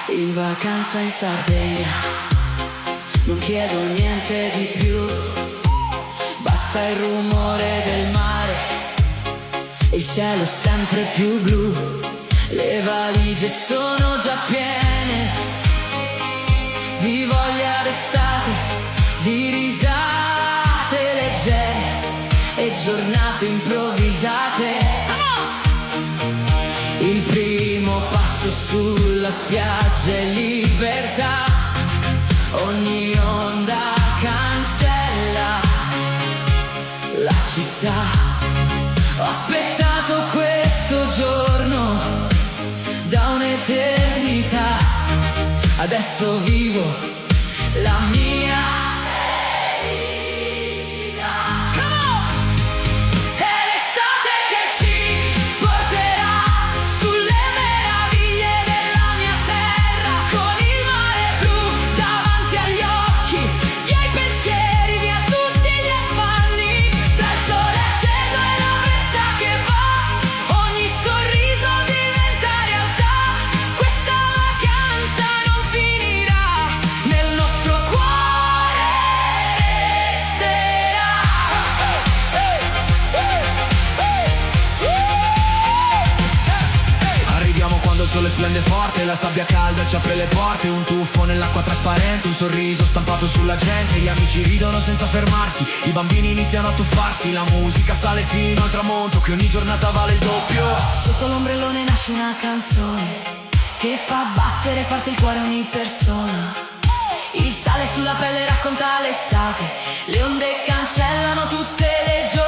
in vacanza in Sardegna. Non chiedo niente di più, basta il rumore del mare e il cielo sempre più blu. Le valigie sono già piene di voglia d'estate, di risate leggere e giornate improvvisate. Il primo passo sulla spiaggia è libertà, ogni onda cancella la città. Ho aspettato questo giorno da un'eternità, adesso vivo la mia felicità. Come on! È l'estate che ci porterà sulle meraviglie della mia terra, con il mare blu davanti agli occhi, via i pensieri, via tutti gli affanni, tra il sole acceso e la brezza che va, ogni sorriso diventa realtà. Questa vacanza non finirà, nel nostro cuore resterà. Arriviamo quando il sole splende forte, la sabbia calda ci apre le porte, un tuffo nell'acqua trasparente, un sorriso stampato sulla gente, gli amici ridono senza fermarsi, i bambini iniziano a tuffarsi, la musica sale fino al tramonto, che ogni giornata vale il doppio. Sotto l'ombrellone nasce una canzone che fa battere forte il cuore a ogni persona. Il sale sulla pelle racconta l'estate, le onde cancellano tutte le giornate.